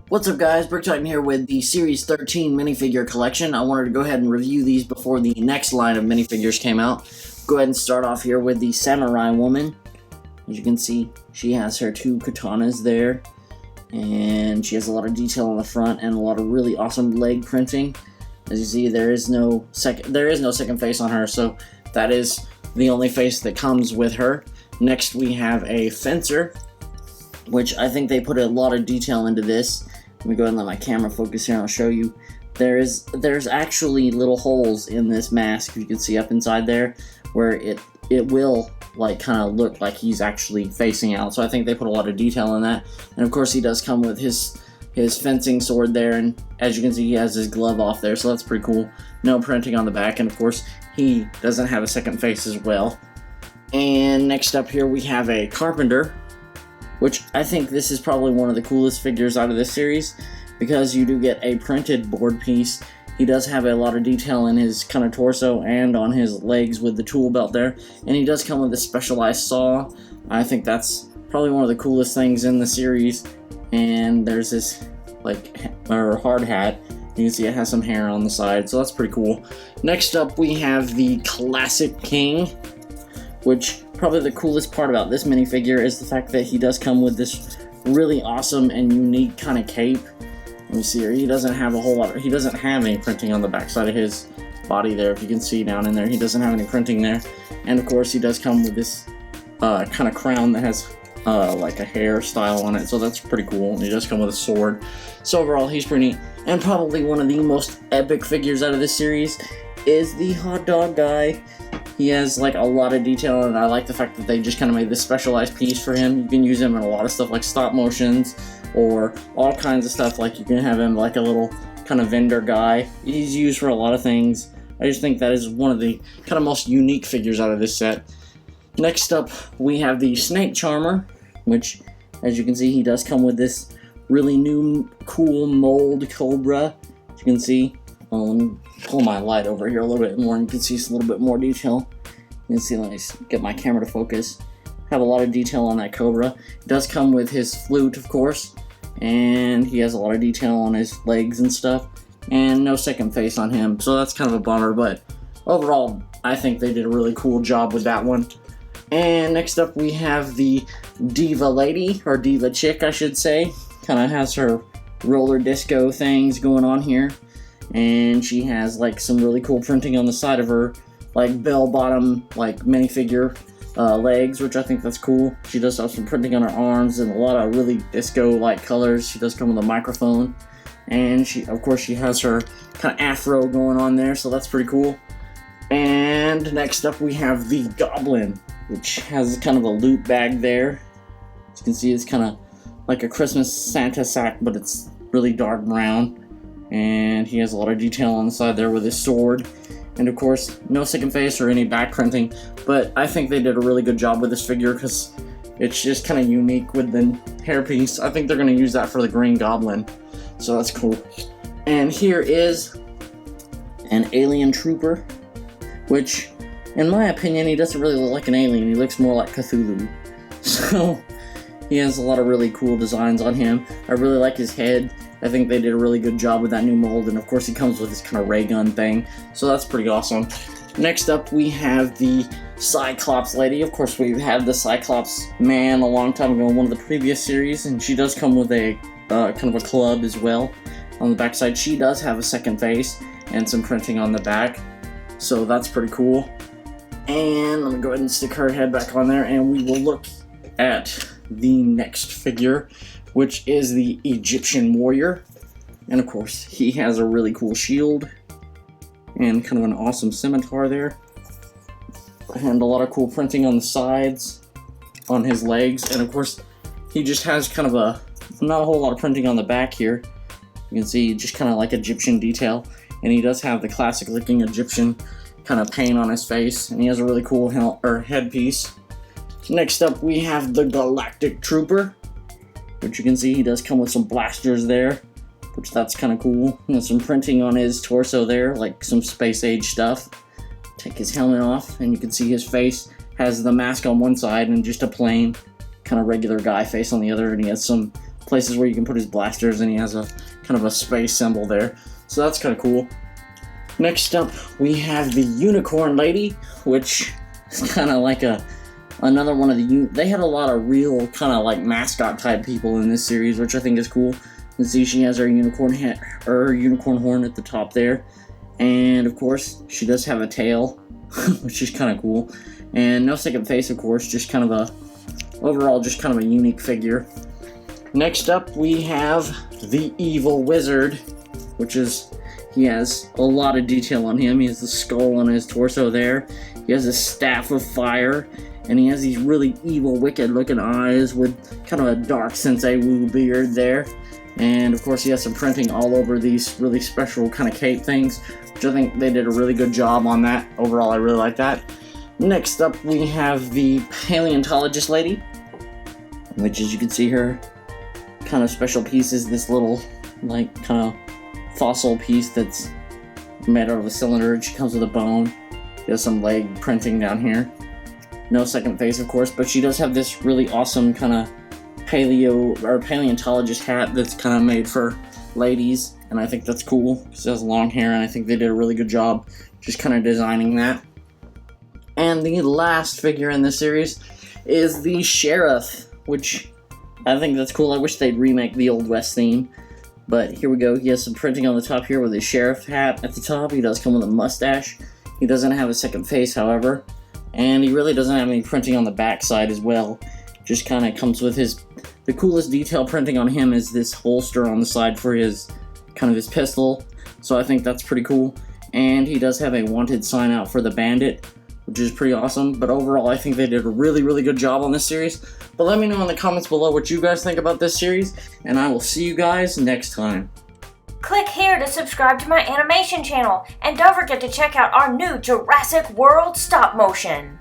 What's up guys, BrickQueen here with the Series 13 Minifigure Collection. I wanted to go ahead and review these before the next line of minifigures came out. Go ahead and start off here with the Samurai Woman. As you can see, she has her two katanas there. And she has a lot of detail on the front and a lot of really awesome leg printing. As you see, there is no second face on her, so that is the only face that comes with her. Next we have a Fencer, which I think they put a lot of detail into this. Let me go ahead and let my camera focus here and I'll show you. There's actually little holes in this mask, you can see up inside there, where it will like kind of look like he's actually facing out. So I think they put a lot of detail in that. And of course he does come with his fencing sword there, and as you can see he has his glove off there, so that's pretty cool. No printing on the back, and of course he doesn't have a second face as well. And next up here we have a Carpenter, which I think this is probably one of the coolest figures out of this series, because you do get a printed board piece. He does have a lot of detail in his kind of torso and on his legs with the tool belt there, and he does come with a specialized saw. I think that's probably one of the coolest things in the series. And there's this hard hat. You can see it has some hair on the side, so that's pretty cool. Next up we have the Classic King, which probably the coolest part about this minifigure is the fact that he does come with this really awesome and unique kind of cape. Let me see here. He doesn't have a whole lot. He doesn't have any printing on the backside of his body there. If you can see down in there, he doesn't have any printing there. And of course, he does come with this kind of crown that has like a hairstyle on it. So that's pretty cool. And he does come with a sword. So overall, he's pretty neat. And probably one of the most epic figures out of this series is the hot dog guy. He has like a lot of detail, and I like the fact that they just kind of made this specialized piece for him. You can use him in a lot of stuff like stop motions or all kinds of stuff. Like you can have him like a little kind of vendor guy. He's used for a lot of things. I just think that is one of the kind of most unique figures out of this set. Next up, we have the Snake Charmer, which, as you can see, he does come with this really new, cool mold Cobra. As you can see, let me pull my light over here a little bit more and you can see a little bit more detail. You can see, let me get my camera to focus. Have a lot of detail on that Cobra. It does come with his flute, of course, and he has a lot of detail on his legs and stuff, and no second face on him, so that's kind of a bummer, but overall, I think they did a really cool job with that one. And next up, we have the Diva Lady, or Diva Chick, I should say. Kind of has her roller disco things going on here. And she has like some really cool printing on the side of her, like bell-bottom, like minifigure legs, which I think that's cool. She does have some printing on her arms and a lot of really disco-like colors. She does come with a microphone, and of course she has her kind of afro going on there, so that's pretty cool. And next up we have the Goblin, which has kind of a loot bag there. As you can see, it's kind of like a Christmas Santa sack, but it's really dark brown. And he has a lot of detail on the side there with his sword. And of course, no second face or any back printing, but I think they did a really good job with this figure because it's just kind of unique with the hairpiece. I think they're going to use that for the Green Goblin, so that's cool. And here is an Alien Trooper, which, in my opinion, he doesn't really look like an alien. He looks more like Cthulhu. So he has a lot of really cool designs on him. I really like his head. I think they did a really good job with that new mold, and of course he comes with this kind of ray gun thing, so that's pretty awesome. Next up we have the Cyclops Lady. Of course we've had the Cyclops man a long time ago in one of the previous series, and she does come with a kind of a club as well on the backside. She does have a second face and some printing on the back, so that's pretty cool. And let me go ahead and stick her head back on there, and we will look at the next figure, which is the Egyptian Warrior. And of course, he has a really cool shield and kind of an awesome scimitar there. And a lot of cool printing on the sides, on his legs. And of course, he just has kind of not a whole lot of printing on the back here. You can see just kind of like Egyptian detail. And he does have the classic looking Egyptian kind of paint on his face. And he has a really cool headpiece. Next up, we have the Galactic Trooper, which you can see he does come with some blasters there, which that's kind of cool. And some printing on his torso there, like some space age stuff. Take his helmet off, and you can see his face has the mask on one side and just a plain kind of regular guy face on the other, and he has some places where you can put his blasters, and he has a kind of a space symbol there. So that's kind of cool. Next up, we have the Unicorn Lady, which is kind of like another one of the... They had a lot of real kind of like mascot type people in this series, which I think is cool. You can see she has her unicorn horn at the top there. And of course, she does have a tail, which is kind of cool. And no second face, of course, just kind of overall just kind of a unique figure. Next up, we have the Evil Wizard, which is... He has a lot of detail on him. He has the skull on his torso there. He has a staff of fire. And he has these really evil, wicked-looking eyes with kind of a dark Sensei Wu beard there. And, of course, he has some printing all over these really special kind of cape things, which I think they did a really good job on that. Overall, I really like that. Next up, we have the Paleontologist Lady, which, as you can see, her kind of special piece is this little, like, kind of fossil piece that's made out of a cylinder, and she comes with a bone. She has some leg printing down here. No second face, of course, but she does have this really awesome kind of paleontologist hat that's kind of made for ladies, and I think that's cool because it has long hair, and I think they did a really good job just kind of designing that. And the last figure in this series is the Sheriff, which I think that's cool. I wish they'd remake the Old West theme. But here we go. He has some printing on the top here with his sheriff hat at the top. He does come with a mustache. He doesn't have a second face, however. And he really doesn't have any printing on the back side as well. Just kind of comes with the coolest detail printing on him is this holster on the side for his pistol. So I think that's pretty cool. And he does have a wanted sign out for the bandit, which is pretty awesome. But overall, I think they did a really, really good job on this series. But let me know in the comments below what you guys think about this series, and I will see you guys next time. Click here to subscribe to my animation channel, and don't forget to check out our new Jurassic World stop motion.